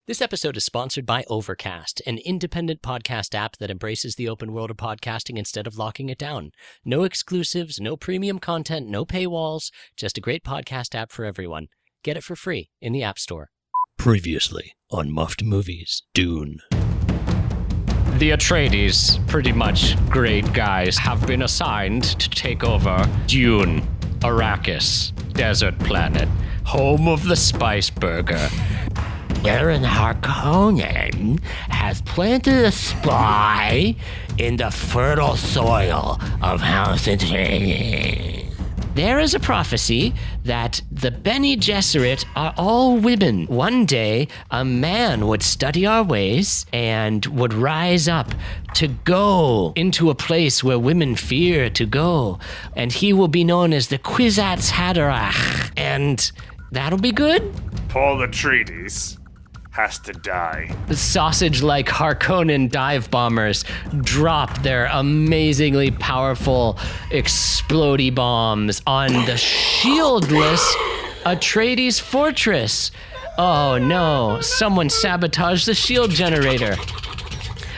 This episode is sponsored by Overcast, an independent podcast app that embraces the open world of podcasting instead of locking it down. No exclusives, no premium content, no paywalls, just a great podcast app for everyone. Get it for free in the App Store. Previously on Muffed Movies, Dune. The Atreides, pretty much great guys, have been assigned to take over Dune, Arrakis, desert planet, home of the Spice Burger. Baron Harkonnen has planted a spy in the fertile soil of House Atreides. There is a prophecy that the Bene Gesserit are all women. One day, a man would study our ways and would rise up to go into a place where women fear to go. And he will be known as the Kwisatz Haderach. And that'll be good? Paul Atreides has to die. The sausage-like Harkonnen dive bombers drop their amazingly powerful explodey bombs on the shieldless Atreides fortress. Oh no, someone sabotaged the shield generator.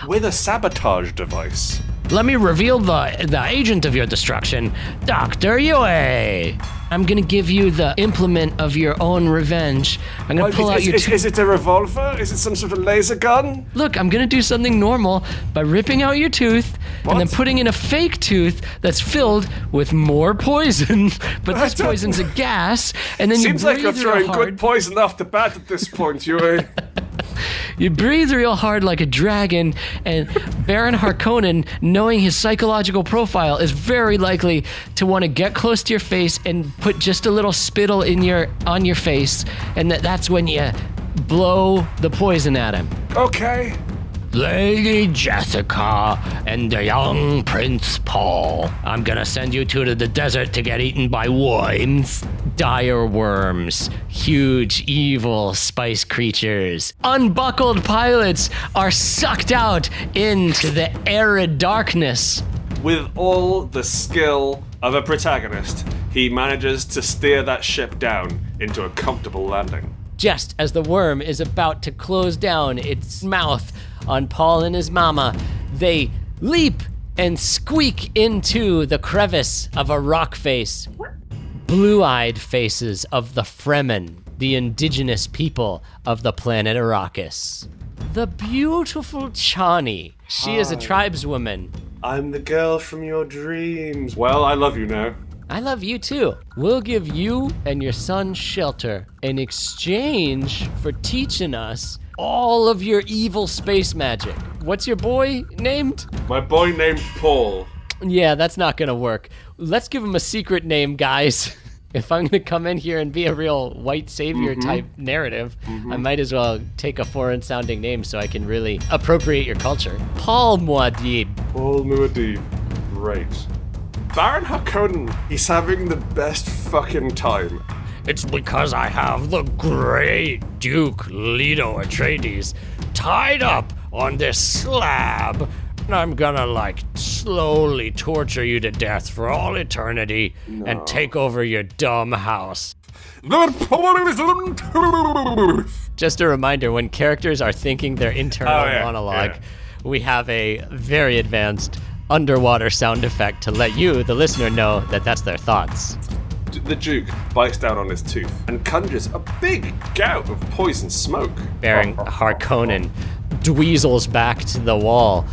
With a sabotage device. Let me reveal the agent of your destruction, Dr. Yue. I'm gonna give you the implement of your own revenge. I'm gonna pull out your tooth. Is it a revolver? Is it some sort of laser gun? Look, I'm gonna do something normal by ripping out your tooth and then putting in a fake tooth that's filled with more poison. But this poison's a gas, and then Seems you breathe like you're throwing real hard. good poison off the bat at this point, Yui. You breathe real hard like a dragon, and Baron Harkonnen, knowing his psychological profile, is very likely to want to get close to your face and put just a little spittle on your face, and that's when you blow the poison at him. Okay. Lady Jessica and the young Prince Paul. I'm gonna send you two to the desert to get eaten by worms. Dire worms. Huge, evil spice creatures. Unbuckled pilots are sucked out into the arid darkness. With all the skill of a protagonist, he manages to steer that ship down into a comfortable landing. Just as the worm is about to close down its mouth on Paul and his mama, they leap and squeak into the crevice of a rock face. Blue-eyed faces of the Fremen, the indigenous people of the planet Arrakis. The beautiful Chani. She is a tribeswoman. I'm the girl from your dreams. Well, I love you now. I love you too. We'll give you and your son shelter in exchange for teaching us all of your evil space magic. What's your boy named? My boy named Paul. Yeah, that's not gonna work. Let's give him a secret name, guys. If I'm gonna come in here and be a real white savior type narrative, I might as well take a foreign sounding name so I can really appropriate your culture. Paul Muad'Dib. Paul Muad'Dib. Great. Baron Harkonnen, he's having the best fucking time. It's because I have the great Duke Leto Atreides tied up on this slab, and I'm gonna slowly torture you to death for all eternity and take over your dumb house. Just a reminder, when characters are thinking their internal monologue, we have a very advanced underwater sound effect to let you, the listener, know that that's their thoughts. The Duke bites down on his tooth and conjures a big gout of poison smoke. Baron Harkonnen dweezels back to the wall,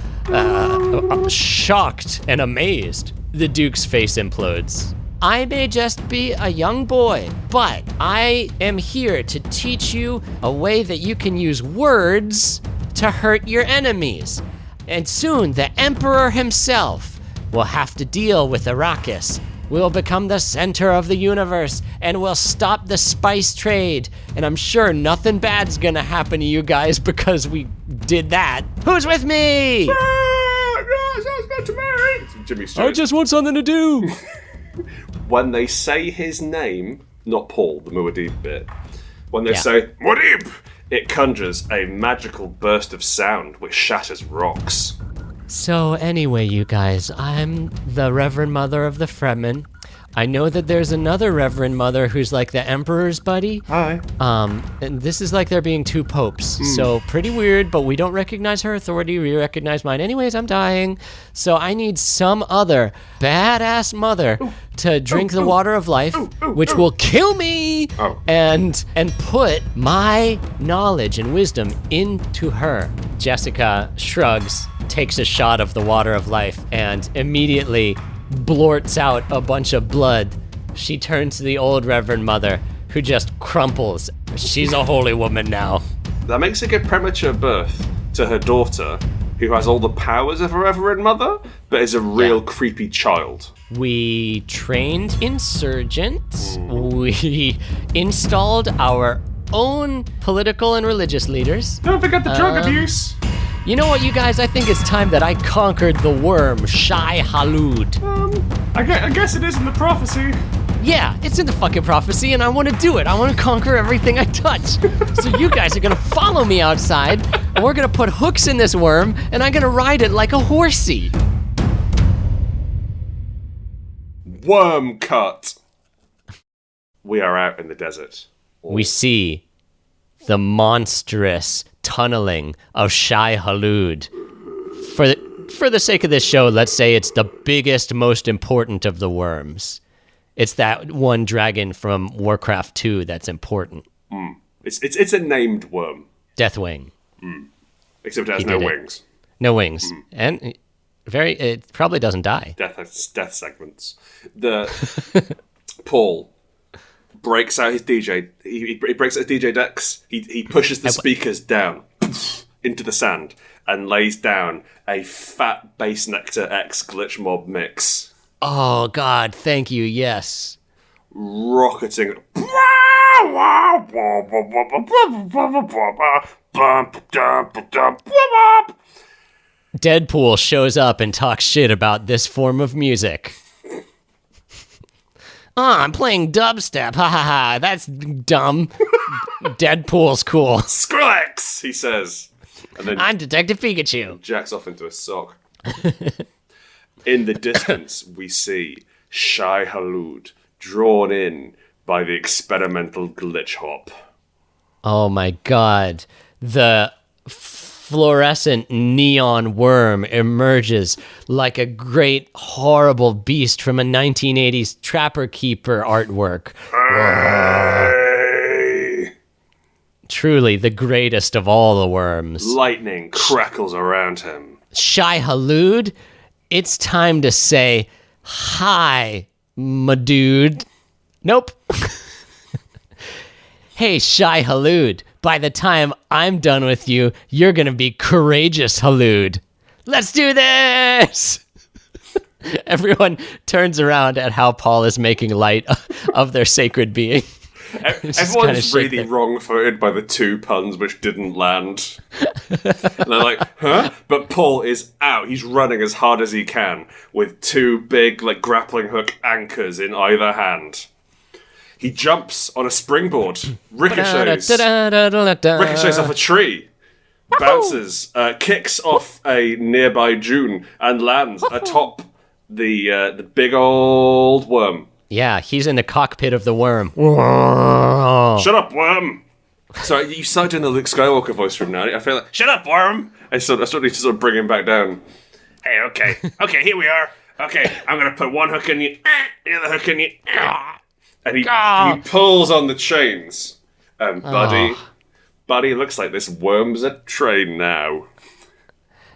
shocked and amazed. The Duke's face implodes. I may just be a young boy, but I am here to teach you a way that you can use words to hurt your enemies. And soon the Emperor himself will have to deal with Arrakis. We'll become the center of the universe, and we'll stop the spice trade. And I'm sure nothing bad's gonna happen to you guys because we did that. Who's with me? Jimmy Stewart. I just want something to do. When they say his name, not Paul, the Muad'Dib bit, when they say Muad'Dib, it conjures a magical burst of sound which shatters rocks. So anyway, you guys, I'm the Reverend Mother of the Fremen. I know that there's another Reverend Mother who's like the Emperor's buddy. Hi. And this is like there being two popes. So pretty weird, but we don't recognize her authority. We recognize mine. Anyways, I'm dying. So I need some other badass mother to drink the water of life, which will kill me, and put my knowledge and wisdom into her. Jessica shrugs, takes a shot of the water of life, and immediately blorts out a bunch of blood. She turns to the old Reverend Mother, who just crumples. She's a holy woman now. That makes a good premature birth to her daughter, who has all the powers of a Reverend Mother, but is a real creepy child. We trained insurgents. We installed our own political and religious leaders. Don't forget the drug abuse. You know what, you guys? I think it's time that I conquered the worm, Shai Halud. I guess it is in the prophecy. Yeah, it's in the fucking prophecy, and I want to do it. I want to conquer everything I touch. So you guys are going to follow me outside, and we're going to put hooks in this worm, and I'm going to ride it like a horsey. Worm cut. We are out in the desert. We see the monstrous tunneling of Shai Halud. For the sake of this show, let's say it's the biggest, most important of the worms. It's that one dragon from Warcraft 2 that's important. It's a named worm. Deathwing. Except it has no wings. No wings. And it probably doesn't die. Death segments. Paul breaks out his DJ. He breaks out his DJ decks. He pushes the speakers down into the sand and lays down a fat Bass Nectar X Glitch Mob mix. Oh, God, thank you, yes. Rocketing. Deadpool shows up and talks shit about this form of music. I'm playing dubstep, ha ha ha, that's dumb. Deadpool's cool. Skrillex, he says. And then I'm Detective Pikachu. Jacks off into a sock. In the distance, we see Shai Halud drawn in by the experimental glitch hop. Oh my god. The fluorescent neon worm emerges like a great, horrible beast from a 1980s Trapper Keeper artwork. Hey. Truly the greatest of all the worms. Lightning crackles around him. Shai Halud, it's time to say, hi, my dude. Nope. Hey, Shai Halud, by the time I'm done with you, you're gonna be courageous Halud. Let's do this! Everyone turns around at how Paul is making light of their sacred being. Everyone's really wrong-footed by the two puns which didn't land. And they're like, huh? But Paul is out. He's running as hard as he can with two big, grappling hook anchors in either hand. He jumps on a springboard, ricochets off a tree, bounces, kicks off a nearby dune, and lands atop the big old worm. Yeah, he's in the cockpit of the worm. Shut up, worm! Sorry, you started doing the Luke Skywalker voice from now. I feel like, shut up, worm! I sort of need to sort of bring him back down. Hey, okay, here we are. Okay, I'm gonna put one hook in you, the other hook in you, and he pulls on the chains. And Buddy, looks like this worm's a train now.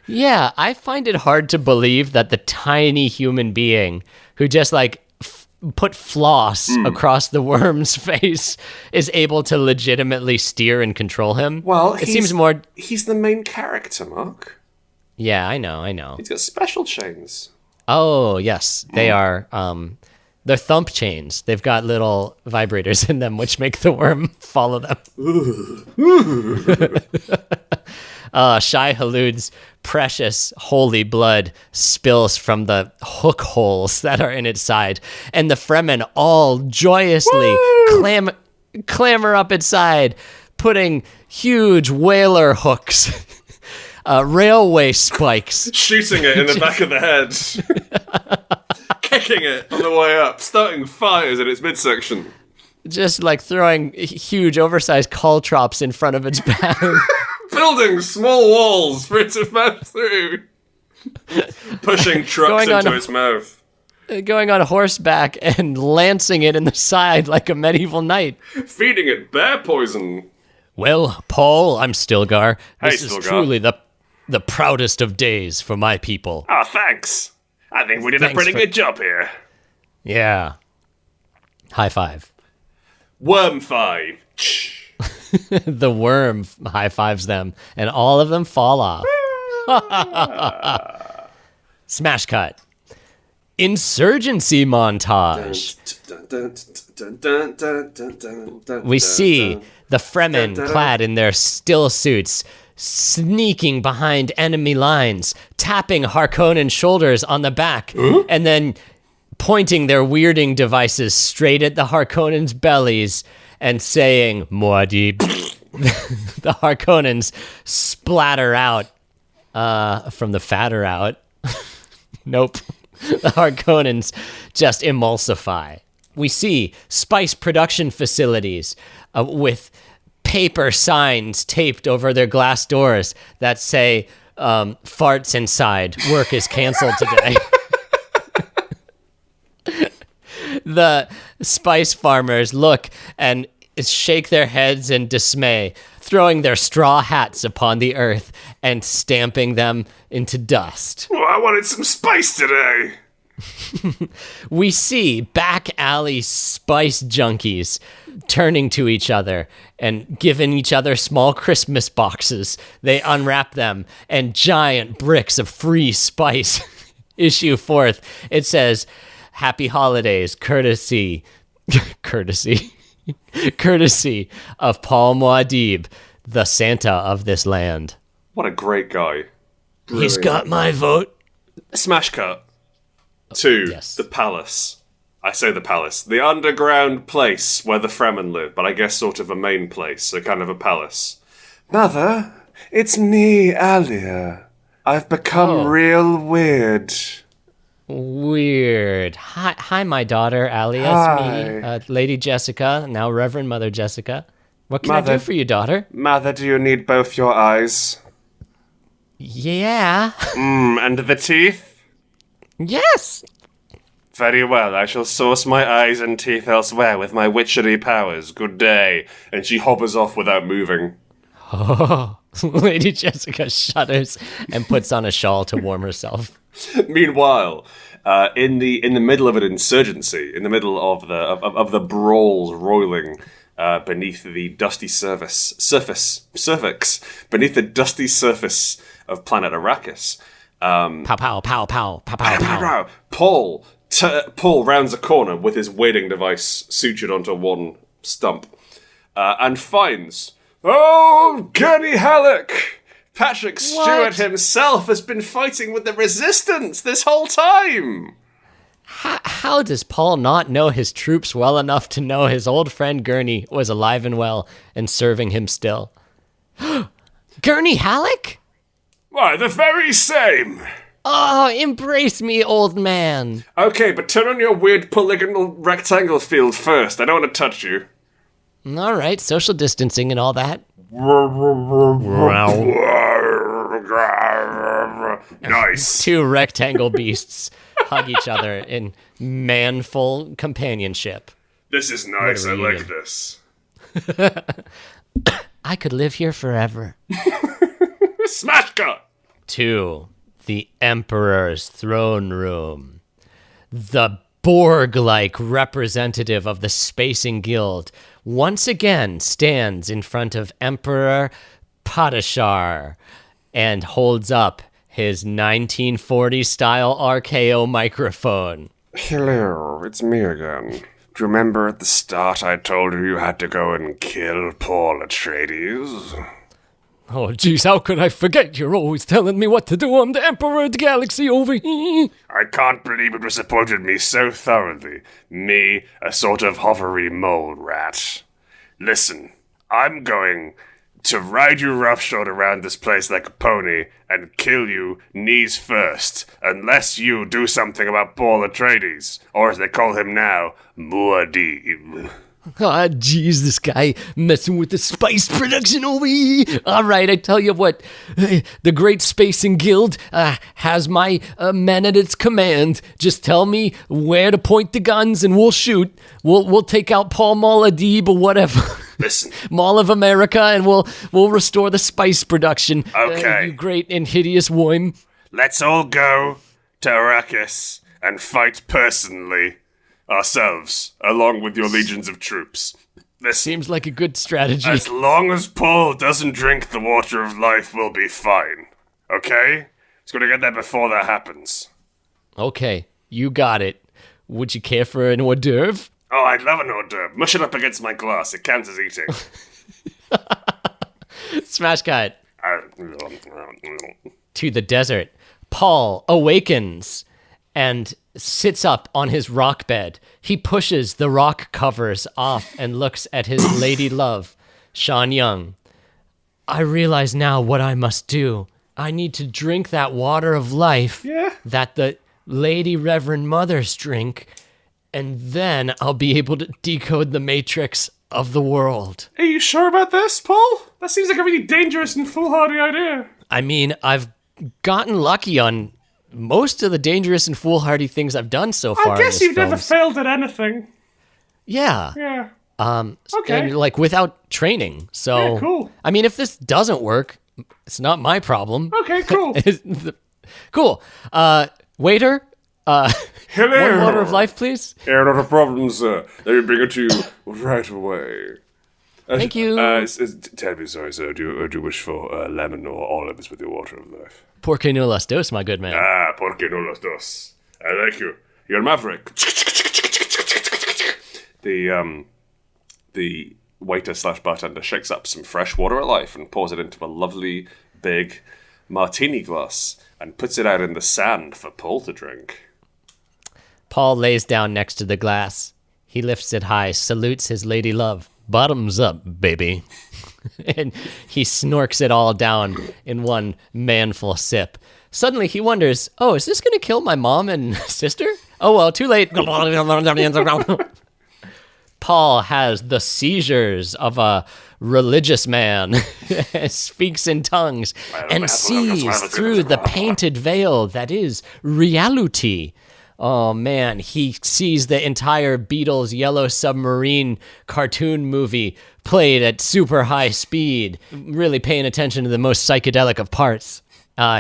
Yeah, I find it hard to believe that the tiny human being who just put floss across the worm's face is able to legitimately steer and control him. Well, it seems more. He's the main character, Mark. Yeah, I know. He's got special chains. Oh, yes, they are. They're thump chains. They've got little vibrators in them, which make the worm follow them. Shai Halud's precious holy blood spills from the hook holes that are in its side, and the Fremen all joyously clamber up its side, putting huge whaler hooks, railway spikes, shooting it in the back of the head. wrecking it on the way up, starting fires in its midsection. Just like throwing huge, oversized caltrops in front of its back. Building small walls for it to pass through. Pushing trucks into its mouth. Going on horseback and lancing it in the side like a medieval knight. Feeding it bear poison. Well, Paul, I'm Stilgar. This is Stilgar. truly the proudest of days for my people. Oh, thanks. I think we did a pretty good job here. Yeah. High five. Worm 5. The worm high fives them, and all of them fall off. Smash cut. Insurgency montage. We see the Fremen clad in their still suits, sneaking behind enemy lines, tapping Harkonnen's shoulders on the back, and then pointing their weirding devices straight at the Harkonnens' bellies and saying, Muad'Dib. The Harkonnens splatter out from the fatter out. Nope. The Harkonnens just emulsify. We see spice production facilities with paper signs taped over their glass doors that say, farts inside, work is canceled today. The spice farmers look and shake their heads in dismay, throwing their straw hats upon the earth and stamping them into dust. Well, I wanted some spice today. We see back alley spice junkies turning to each other and giving each other small Christmas boxes. They unwrap them and giant bricks of free spice issue forth. It says, Happy Holidays, courtesy of Paul Muad'Dib, the Santa of this land. What a great guy. Brilliant. He's got my vote. Smash cut to the palace. I say the palace. The underground place where the Fremen live, but I guess sort of a main place, so kind of a palace. Mother, it's me, Alia. I've become real weird. Weird. Hi, my daughter, Alia. It's me, Lady Jessica, now Reverend Mother Jessica. What can I do for you, daughter? Mother, do you need both your eyes? Yeah. And the teeth? Yes. Very well, I shall source my eyes and teeth elsewhere with my witchery powers. Good day. And she hovers off without moving. Oh, Lady Jessica shudders and puts on a shawl to warm herself. Meanwhile, in the middle of an insurgency, in the middle of the brawls roiling beneath the dusty cervix, beneath the dusty surface of planet Arrakis. Pow, pow, pow, pow, pow, pow, pow. Paul rounds a corner with his wading device sutured onto one stump and finds, Gurney Halleck! Patrick Stewart himself has been fighting with the Resistance this whole time! How does Paul not know his troops well enough to know his old friend Gurney was alive and well and serving him still? Gurney Halleck? Why, the very same! Oh, embrace me, old man! Okay, but turn on your weird polygonal rectangle field first. I don't want to touch you. All right, social distancing and all that. Nice. Two rectangle beasts hug each other in manful companionship. This is nice. I like this. I could live here forever. Smash cut! To the Emperor's throne room. The Borg-like representative of the Spacing Guild once again stands in front of Emperor Padishar and holds up his 1940-style RKO microphone. Hello, it's me again. Do you remember at the start I told you had to go and kill Paul Atreides? Oh, jeez, how could I forget? You're always telling me what to do. I'm the Emperor of the Galaxy over here. I can't believe it disappointed me so thoroughly. Me, a sort of hovery mole rat. Listen, I'm going to ride you roughshod around this place like a pony and kill you knees first, unless you do something about Paul Atreides, or as they call him now, Muad'Dib. Ah, jeez, this guy messing with the spice production over here. All right, I tell you what, the Great Spacing Guild has my men at its command. Just tell me where to point the guns and we'll shoot. We'll take out Paul Muad'Dib or whatever. Listen. Mall of America, and we'll restore the spice production. Okay. You great and hideous worm. Let's all go to Arrakis and fight personally. Ourselves, along with your legions of troops. This seems like a good strategy. As long as Paul doesn't drink the water of life, we'll be fine. Okay? He's gonna get there before that happens. Okay, you got it. Would you care for an hors d'oeuvre? Oh, I'd love an hors d'oeuvre. Mush it up against my glass. It counts as eating. Smash cut. To the desert. Paul awakens and sits up on his rock bed. He pushes the rock covers off and looks at his lady love, Sean Young. I realize now what I must do. I need to drink that water of life that the Lady Reverend Mothers drink, and then I'll be able to decode the matrix of the world. Are you sure about this, Paul? That seems like a really dangerous and foolhardy idea. I mean, I've gotten lucky on most of the dangerous and foolhardy things I've done so far. I guess you've never failed at anything. Yeah. Yeah. Okay. And, like, without training. So, yeah, cool. I mean, if this doesn't work, it's not my problem. Okay, cool. Cool. Waiter, hello. One water of life, please. Yeah, not a problem, sir. Let me bring it to you right away. Thank you. Terribly sorry, sir. Do you wish for lemon or olives with your water of life? Por que no las dos, my good man? Por que no las dos. I like you. You're a maverick. The waiter / bartender shakes up some fresh water of life and pours it into a lovely big martini glass and puts it out in the sand for Paul to drink. Paul lays down next to the glass. He lifts it high, salutes his lady love. Bottoms up, baby. And he snorks it all down in one manful sip. Suddenly he wonders, oh, is this going to kill my mom and sister? Oh, well, too late. Paul has the seizures of a religious man, speaks in tongues, and sees through the painted veil that is reality. Oh, man, he sees the entire Beatles Yellow Submarine cartoon movie played at super high speed, really paying attention to the most psychedelic of parts.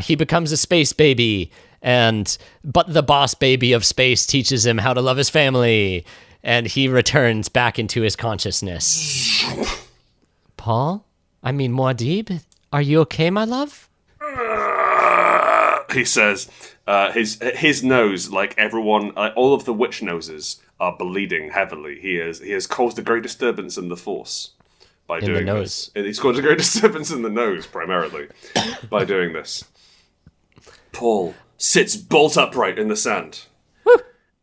He becomes a space baby, but the boss baby of space teaches him how to love his family, and he returns back into his consciousness. Paul? I mean, Muad'Dib? Are you okay, my love? He says, his nose, like everyone, all of the witch noses are bleeding heavily. He has caused a great disturbance in the Force by doing this. He's caused a great disturbance in the nose, primarily, by doing this. Paul sits bolt upright in the sand. Woo.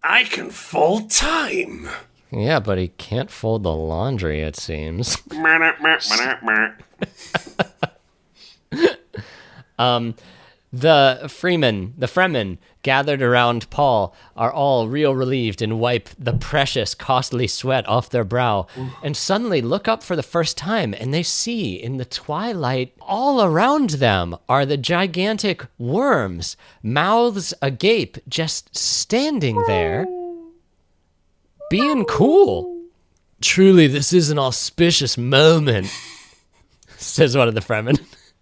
I can fold time. Yeah, but he can't fold the laundry, it seems. The Fremen gathered around Paul are all real relieved and wipe the precious, costly sweat off their brow, and suddenly look up for the first time, and they see in the twilight all around them are the gigantic worms, mouths agape, just standing there, being cool. Truly, this is an auspicious moment, says one of the Fremen.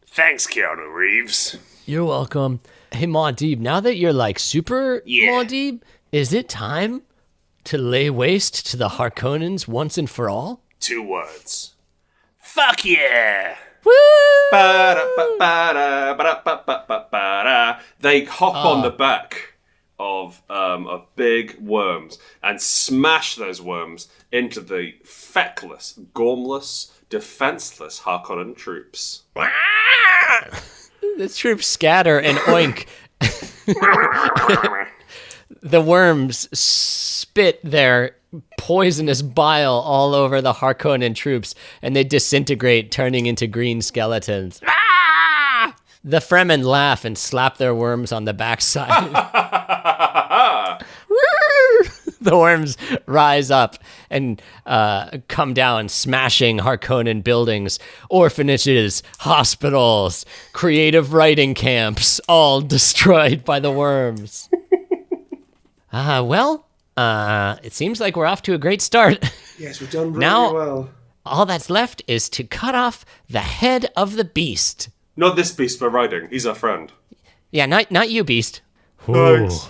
Thanks, Keanu Reeves. You're welcome. Hey, Muad'Dib, now that you're like super Muad'Dib, is it time to lay waste to the Harkonnens once and for all? 2 words. Fuck yeah! Woo! They hop on the back of big worms and smash those worms into the feckless, gormless, defenseless Harkonnen troops. The troops scatter and oink. The worms spit their poisonous bile all over the Harkonnen troops, and they disintegrate, turning into green skeletons. Ah! The Fremen laugh and slap their worms on the backside. The worms rise up and come down, smashing Harkonnen buildings, orphanages, hospitals, creative writing camps, all destroyed by the worms. It seems like we're off to a great start. Yes, we've done really well. All that's left is to cut off the head of the beast. Not this beast we're riding. He's our friend. Yeah, not you, beast. Thanks.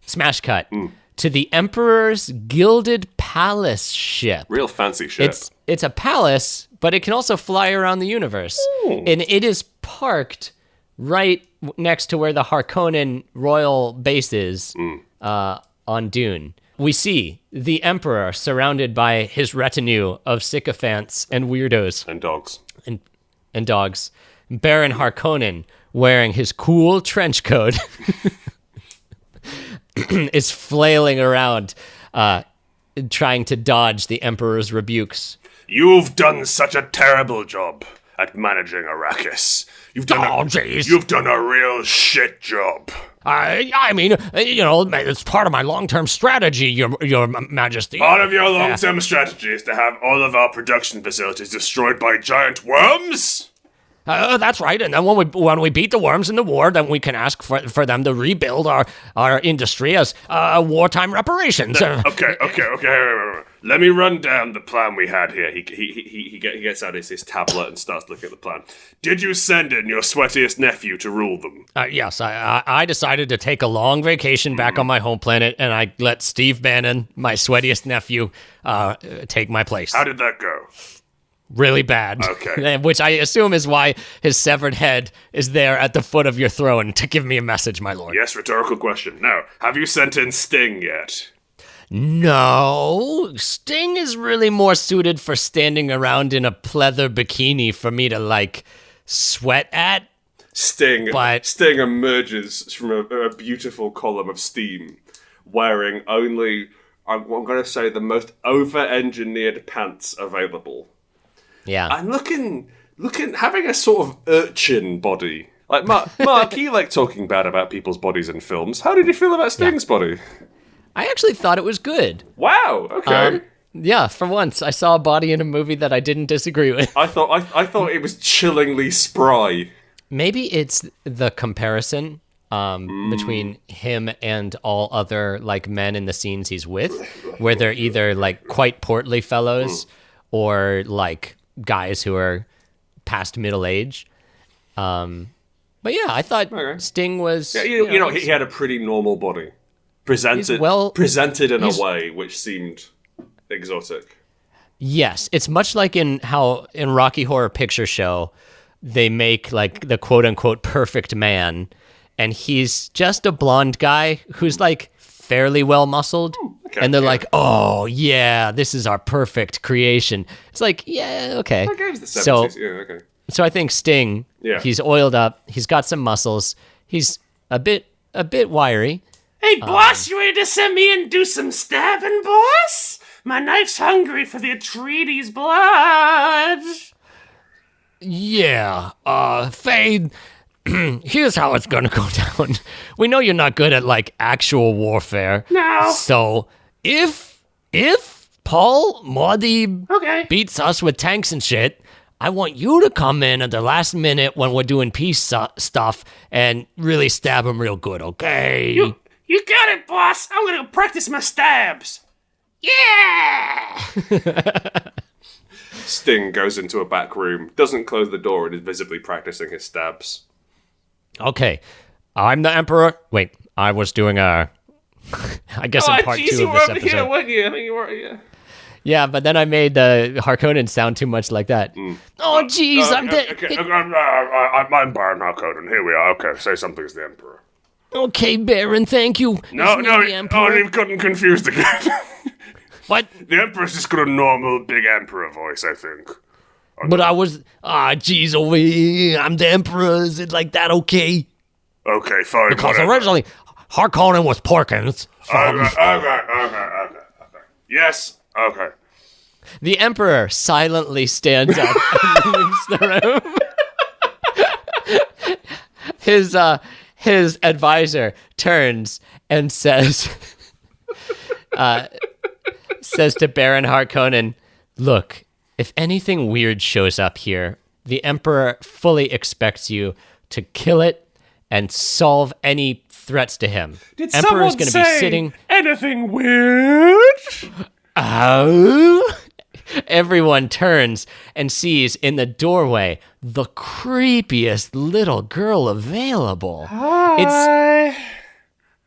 Smash cut to the Emperor's Gilded Palace ship. Real fancy ship. It's a palace, but it can also fly around the universe. Ooh. And it is parked right next to where the Harkonnen royal base is on Dune. We see the Emperor surrounded by his retinue of sycophants and weirdos. And dogs. And dogs. Baron Harkonnen, wearing his cool trench coat, is flailing around, trying to dodge the Emperor's rebukes. You've done such a terrible job at managing Arrakis. You've done a real shit job. I mean, it's part of my long-term strategy, Your Majesty. Part of your long-term strategy is to have all of our production facilities destroyed by giant worms? That's right, and then when we beat the worms in the war, then we can ask for them to rebuild our industry as wartime reparations. Okay. Let me run down the plan we had here. He gets out his tablet and starts looking at the plan. Did you send in your sweatiest nephew to rule them? Yes, I decided to take a long vacation back on my home planet, and I let Steve Bannon, my sweatiest nephew, take my place. How did that go? Really bad. Okay. Which I assume is why his severed head is there at the foot of your throne to give me a message, my lord. Yes, rhetorical question. Now, have you sent in Sting yet? No. Sting is really more suited for standing around in a pleather bikini for me to, sweat at. Sting emerges from a beautiful column of steam, wearing only, I'm going to say, the most over-engineered pants available. Yeah. I'm looking, having a sort of urchin body. Like, Mark, you like talking bad about people's bodies in films. How did you feel about Sting's body? I actually thought it was good. Wow, okay. Yeah, for once, I saw a body in a movie that I didn't disagree with. I thought it was chillingly spry. Maybe it's the comparison between him and all other, men in the scenes he's with, where they're either, quite portly fellows or, guys who are past middle age. But yeah, I thought Sting was... Yeah, he had a pretty normal body. Presented in a way which seemed exotic. Yes, it's much like in Rocky Horror Picture Show, they make, the quote-unquote perfect man, and he's just a blonde guy who's, fairly well-muscled. Okay, and they're oh, yeah, this is our perfect creation. It's yeah, okay. That game's the 70s, So I think Sting, he's oiled up, he's got some muscles, he's a bit wiry. Hey, boss, you ready to send me and do some stabbing, boss? My knife's hungry for the Atreides blood. Yeah, Fade, here's how it's gonna go down. We know you're not good at, actual warfare. No. So, if Paul Muad'Dib beats us with tanks and shit, I want you to come in at the last minute when we're doing peace stuff and really stab him real good, okay? You got it, boss. I'm gonna go practice my stabs. Yeah! Sting goes into a back room, doesn't close the door, and is visibly practicing his stabs. Okay, I'm the Emperor. Wait, I was doing I guess in part 2 of this episode. Here, weren't you? I mean, you were, yeah. Yeah, but then I made the Harkonnen sound too much like that. Oh, jeez, I'm dead. I'm Baron Harkonnen. Here we are. Okay, say something as the Emperor. Okay, Baron, thank you. No, you've gotten confused again. What? The Emperor's just got a normal big Emperor voice, I think. But I was... jeez, over here, I'm the Emperor. Is it like that okay? Okay, fine. Because originally, Harkonnen was Porkins. Okay. Yes, okay. The Emperor silently stands up and leaves the room. His advisor turns and says to Baron Harkonnen, "Look, if anything weird shows up here, the Emperor fully expects you to kill it and solve any threats to him. Did Emperor's someone gonna say be sitting anything weird? Oh." Everyone turns and sees in the doorway the creepiest little girl available. Hi.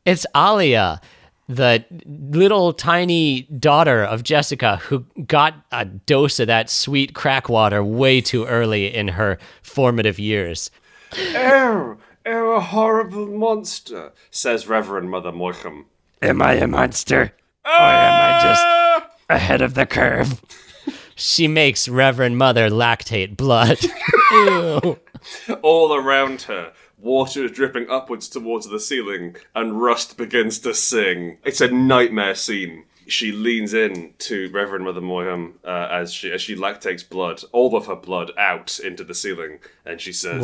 It's Alia, the little tiny daughter of Jessica, who got a dose of that sweet crack water way too early in her formative years. Oh, a horrible monster, says Reverend Mother Moichem. Am I a monster? Or am I just ahead of the curve? She makes Reverend Mother lactate blood. Ew. All around her, water is dripping upwards towards the ceiling, and Rust begins to sing. It's a nightmare scene. She leans in to Reverend Mother Moichem as she lactates blood, all of her blood, out into the ceiling, and she says,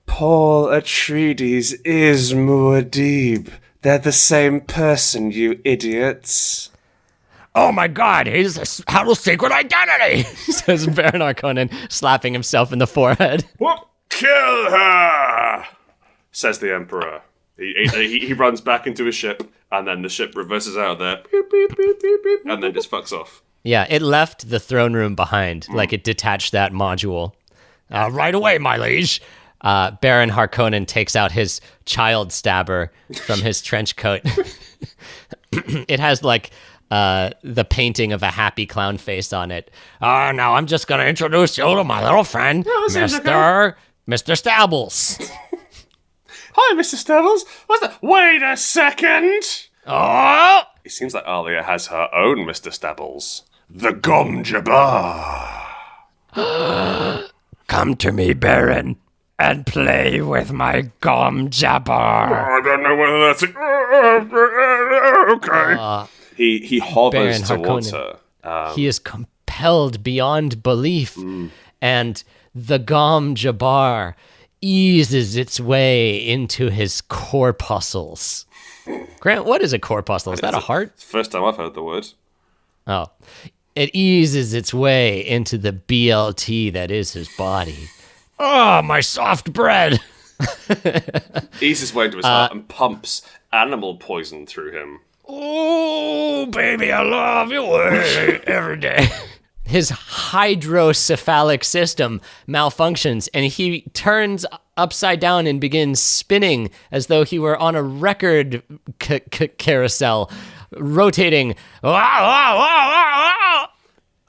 Paul Atreides is Muad'Dib. They're the same person, you idiots. Oh my God, he's had a secret identity, says Baron Harkonnen, slapping himself in the forehead. What? Kill her, says the Emperor. He runs back into his ship, and then the ship reverses out of there, beep, beep, beep, beep, beep, and then just fucks off. Yeah, it left the throne room behind, like it detached that module. Right away, my liege. Baron Harkonnen takes out his child stabber from his trench coat. It has like the painting of a happy clown face on it. Now I'm just going to introduce you to my little friend, Mr. Stabbles. Hi, Mr. Stubbles. What's that? Wait a second. Oh! It seems like Alia has her own Mr. Stabbles. The Gom Jabbar. Come to me, Baron, and play with my Gom Jabbar. I don't know whether that's... okay. He hovers towards her. He is compelled beyond belief, and the Gom Jabbar eases its way into his corpuscles. Grant, what is a corpuscle? Is that a heart? It's the first time I've heard the word. Oh. It eases its way into the BLT that is his body. Oh, my soft bread! Eases his way into his heart and pumps animal poison through him. Oh, baby, I love you every day. His hydrocephalic system malfunctions, and he turns upside down and begins spinning as though he were on a record carousel, rotating.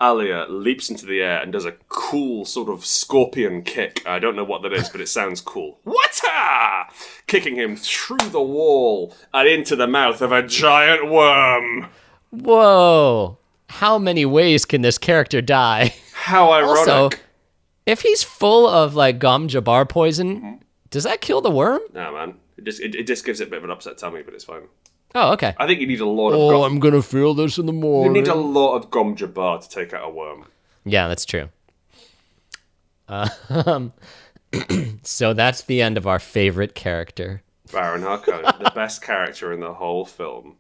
Alia leaps into the air and does a cool sort of scorpion kick. I don't know what that is, but it sounds cool. Wata! Kicking him through the wall and into the mouth of a giant worm. Whoa. How many ways can this character die? How ironic. Also, if he's full of like Gom Jabbar poison, does that kill the worm? No, man. It just gives it a bit of an upset tummy, but it's fine. Oh, okay. I think you need a lot of... I'm going to feel this in the morning. You need a lot of Gom Jabbar to take out a worm. Yeah, that's true. So that's the end of our favorite character. Baron Harkonnen, the best character in the whole film.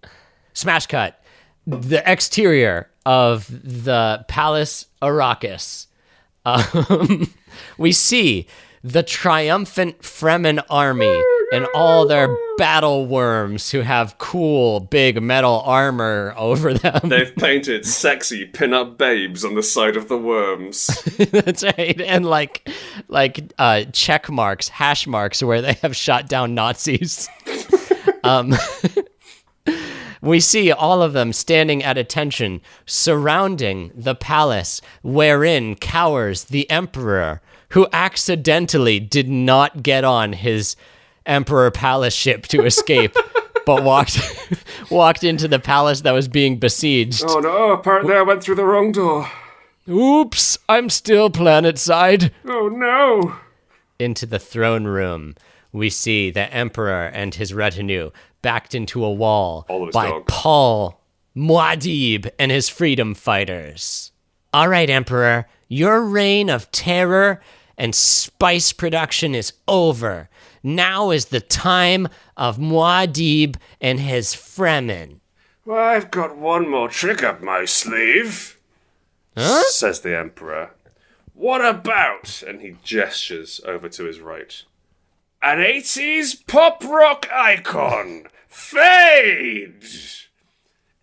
Smash cut. The exterior of the Palace Arrakis. We see the triumphant Fremen army and all their battle worms who have cool, big metal armor over them. They've painted sexy pin-up babes on the side of the worms. That's right. And like check marks, hash marks where they have shot down Nazis. We see all of them standing at attention, surrounding the palace, wherein cowers the Emperor, who accidentally did not get on his Emperor Palace ship to escape, but walked into the palace that was being besieged. Oh no, apparently I went through the wrong door. Oops, I'm still planet side. Oh no. Into the throne room, we see the Emperor and his retinue backed into a wall by dogs. Paul Muad'Dib and his freedom fighters. All right, Emperor, your reign of terror and spice production is over. Now is the time of Muad'Dib and his Fremen. Well, I've got one more trick up my sleeve, says the Emperor. What about, and he gestures over to his right, an 80s pop rock icon, Fade!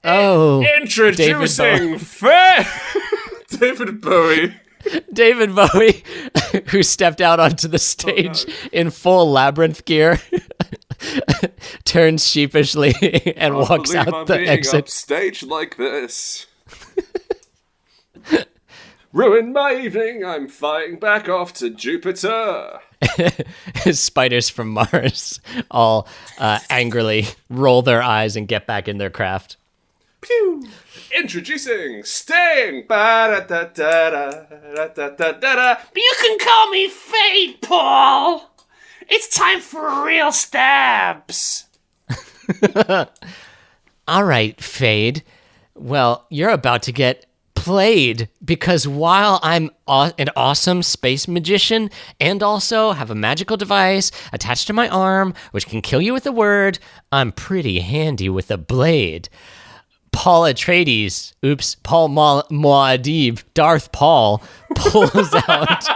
Oh, Introducing Fade! David Bowie. David Bowie, who stepped out onto the stage in full labyrinth gear, turns sheepishly and walks out the exit. Stage like this. Ruined my evening, I'm flying back off to Jupiter. Spiders from Mars all angrily roll their eyes and get back in their craft. Pew! Introducing Sting! Ba-da-da-da-da-da-da-da-da. You can call me Fade, Paul. It's time for real stabs. All right, Fade. Well, you're about to get played, because while I'm an awesome space magician and also have a magical device attached to my arm which can kill you with a word, I'm pretty handy with a blade. Paul Muad'Dib, Darth Paul, pulls out.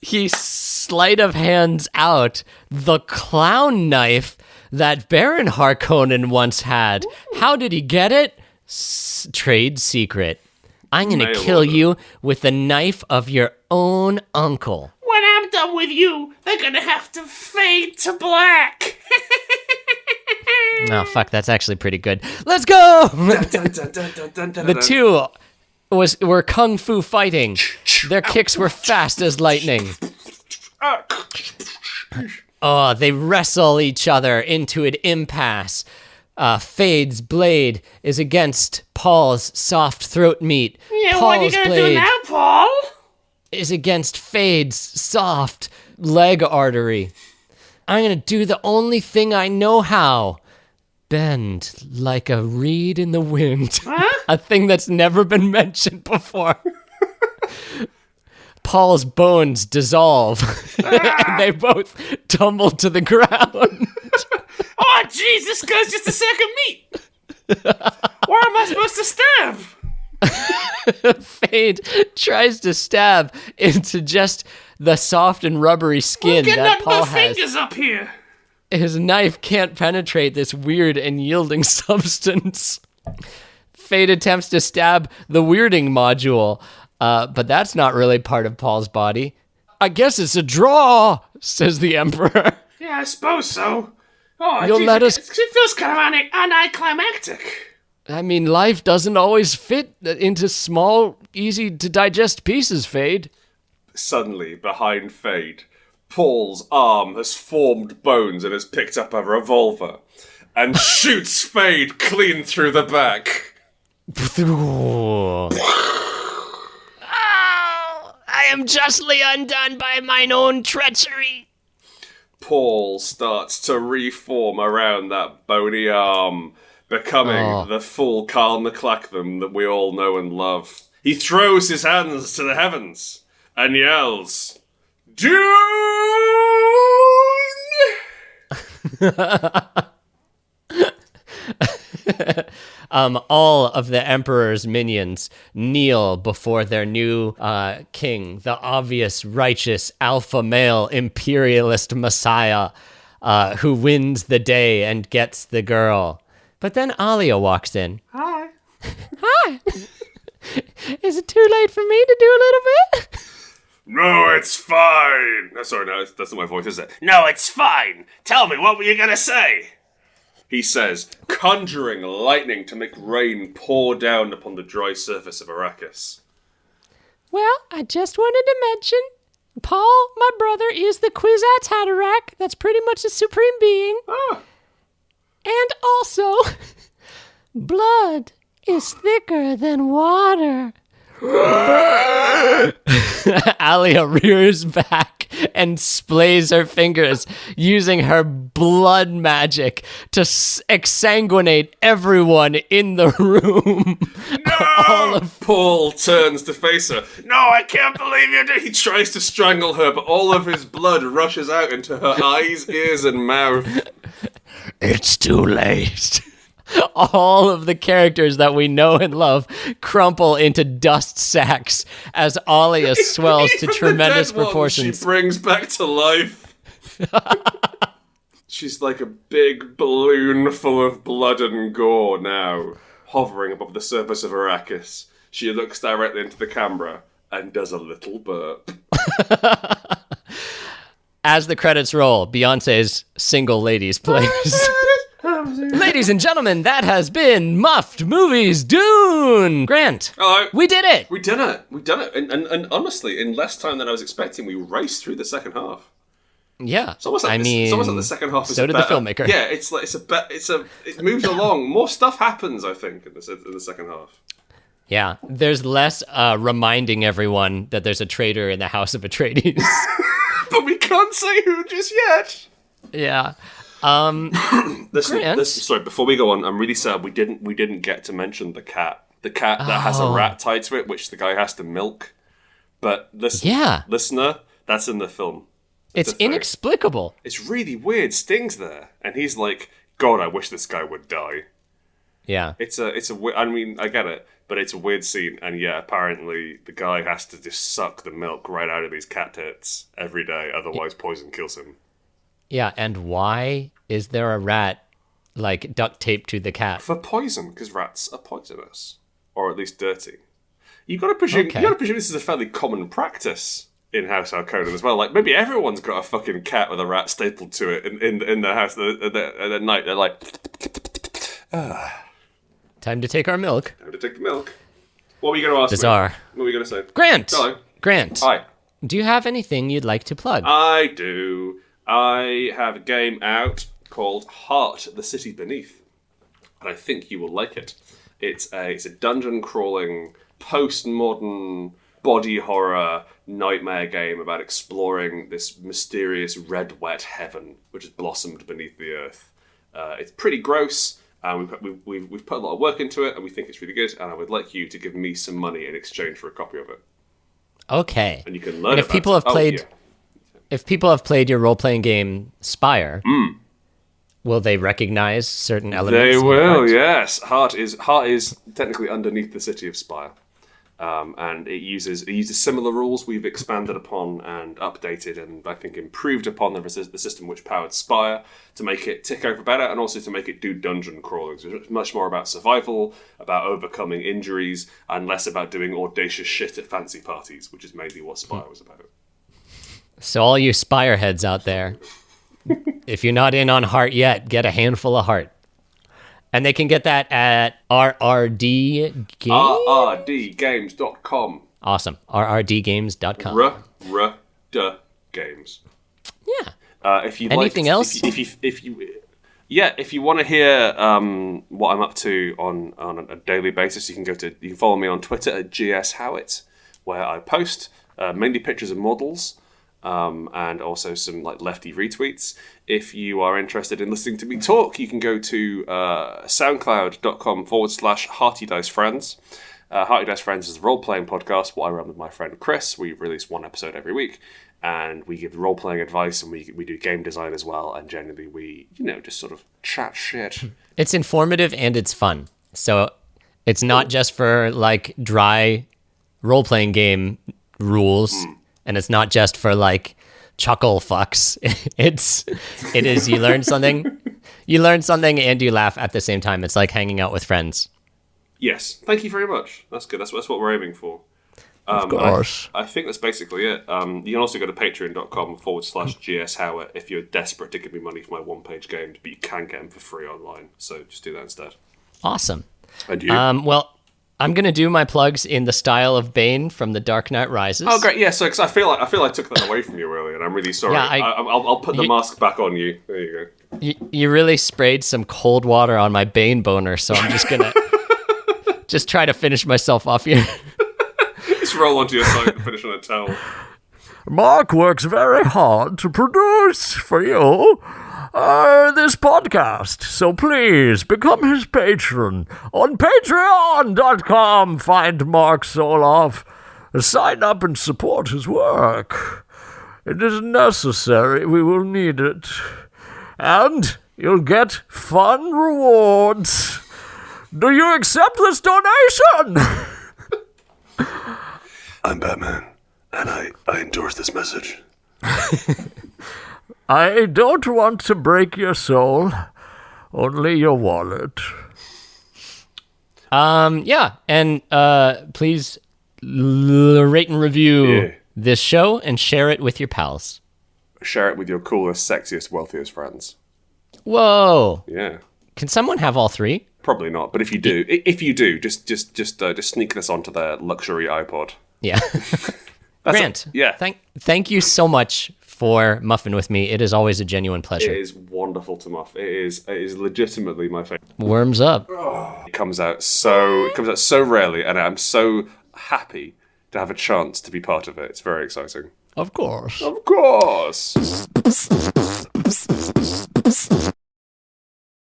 He sleight of hands out the clown knife that Baron Harkonnen once had. How did he get it? Trade secret. I'm gonna kill you with the knife of your own uncle. When I'm done with you, they're gonna have to fade to black. Oh, fuck, that's actually pretty good. Let's go! The two were kung fu fighting. Their kicks were fast as lightning. Oh, they wrestle each other into an impasse. Fade's blade is against Paul's soft throat meat. Yeah, Paul's what are you gonna do blade now, Paul? is against Fade's soft leg artery. I'm gonna do the only thing I know how. Bend like a reed in the wind. Huh? A thing that's never been mentioned before. Paul's bones dissolve, and they both tumble to the ground. Oh, jeez, this guy's just a sack of meat. Where am I supposed to stab? Fade tries to stab into just the soft and rubbery skin that Paul has. Fingers up here. His knife can't penetrate this weird and yielding substance. Fade attempts to stab the weirding module, but that's not really part of Paul's body. I guess it's a draw, says the Emperor. Yeah, I suppose so. Oh, You'll geez, let us... It feels kind of anticlimactic. I mean, life doesn't always fit into small, easy-to-digest pieces, Fade. Suddenly, behind Fade, Paul's arm has formed bones and has picked up a revolver and shoots Fade clean through the back. Oh, I am justly undone by mine own treachery. Paul starts to reform around that bony arm, becoming the full Carl McLachlan that we all know and love. He throws his hands to the heavens and yells, Dune! All of the Emperor's minions kneel before their new king, the obvious, righteous, alpha male, imperialist messiah who wins the day and gets the girl. But then Alia walks in. Hi. Hi! Is it too late for me to do a little bit? No, it's fine. Sorry, no, that's not my voice, is it? No, it's fine. Tell me, what were you gonna say? He says, conjuring lightning to make rain pour down upon the dry surface of Arrakis. Well, I just wanted to mention, Paul, my brother, is the Kwisatz Haderach. That's pretty much a supreme being. Ah. And also, blood is thicker than water. Alia rears back and splays her fingers, using her blood magic to exsanguinate everyone in the room. No! Paul turns to face her. No, I can't believe you did. He tries to strangle her, but all of his blood rushes out into her eyes, ears, and mouth. It's too late. All of the characters that we know and love crumple into dust sacks as Alia swells to tremendous proportions. She brings back to life. She's like a big balloon full of blood and gore now, hovering above the surface of Arrakis. She looks directly into the camera and does a little burp. As the credits roll, Beyonce's Single Ladies plays. Ladies and gentlemen, that has been Muffed Movies Dune. Grant, hello. We did it. We done it. And honestly, in less time than I was expecting, we raced through the second half. Yeah, it's almost like the second half is so did the filmmaker. Yeah, it moves along. More stuff happens, I think, in the second half. Yeah, there's less reminding everyone that there's a traitor in the House of Atreides. But we can't say who just yet. Yeah. Listen, sorry, before we go on, I'm really sad we didn't get to mention the cat. The cat that has a rat tied to it, which the guy has to milk. But listener, that's in the film. It's inexplicable. It's really weird. Sting's there, and he's like, God, I wish this guy would die. Yeah. It's a I mean, I get it, but it's a weird scene, and yeah, apparently the guy has to just suck the milk right out of these cat tits every day, otherwise poison kills him. Yeah, and why is there a rat, like, duct taped to the cat? For poison, because rats are poisonous. Or at least dirty. You gotta presume this is a fairly common practice in House Harkonnen as well. Like, maybe everyone's got a fucking cat with a rat stapled to it in their house, and at night they're like... Time to take our milk. Time to take the milk. What were you going to ask Bizarre. me? What were you going to say? Grant! Hello. Grant. Hi. Do you have anything you'd like to plug? I do. I have a game out called Heart, the City Beneath. And I think you will like it. It's a dungeon-crawling, post-modern, body horror nightmare game about exploring this mysterious red, wet heaven which has blossomed beneath the earth. It's pretty gross. We've put a lot of work into it, and we think it's really good, and I would like you to give me some money in exchange for a copy of it. Okay. And you can learn if people have played... If people have played your role-playing game Spire, will they recognize certain elements? They will, yes. Heart is technically underneath the city of Spire, and it uses similar rules we've expanded upon and updated, and I think improved upon the system which powered Spire to make it tick over better, and also to make it do dungeon crawling. So it's much more about survival, about overcoming injuries, and less about doing audacious shit at fancy parties, which is mainly what Spire was about. So all you Spire heads out there, if you're not in on Heart yet, get a handful of Heart. And they can get that at RRD Games? RRDgames.com. Awesome. RRDgames.com. Games. Yeah. If you Anything else? If you want to hear what I'm up to on a daily basis, you can follow me on Twitter at GS Howitt, where I post mainly pictures of models. And also some like lefty retweets. If you are interested in listening to me talk, you can go to soundcloud.com/Hearty Dice Friends. Hearty Dice Friends is a role-playing podcast where I run with my friend Chris. We release one episode every week, and we give role-playing advice, and we do game design as well, and generally we, just sort of chat shit. It's informative and it's fun. So it's not just for like dry role-playing game rules. And it's not just for like chuckle fucks. It is you learn something and you laugh at the same time. It's like hanging out with friends. Yes, thank you very much. That's good. That's what we're aiming for. Of course. I think that's basically it. You can also go to patreon.com/GS Howitt if you're desperate to give me money for my one-page games, but you can get them for free online. So just do that instead. Awesome. And you? Well, I'm going to do my plugs in the style of Bane from The Dark Knight Rises. Oh, great. Yeah, so cause I feel I took that away from you earlier, and I'm really sorry. Yeah, I'll put the mask back on you. There you go. You really sprayed some cold water on my Bane boner, so I'm just going to just try to finish myself off here. Just roll onto your side and finish on a towel. Mark works very hard to produce for you this podcast. So please become his patron on patreon.com. Find Mark Soloff. Sign up and support his work. It is necessary. We will need it. And you'll get fun rewards. Do you accept this donation? I'm Batman, and I endorse this message. I don't want to break your soul, only your wallet. Yeah, and please rate and review this show and share it with your pals. Share it with your coolest, sexiest, wealthiest friends. Whoa. Yeah. Can someone have all three? Probably not, but if you do, just sneak this onto their luxury iPod. Yeah. Grant, thank you so much for muffing with me. It is always a genuine pleasure. It is wonderful to muff. It is legitimately my favorite. Worms up. It comes out so rarely, and I'm so happy to have a chance to be part of it. It's very exciting. Of course. Of course.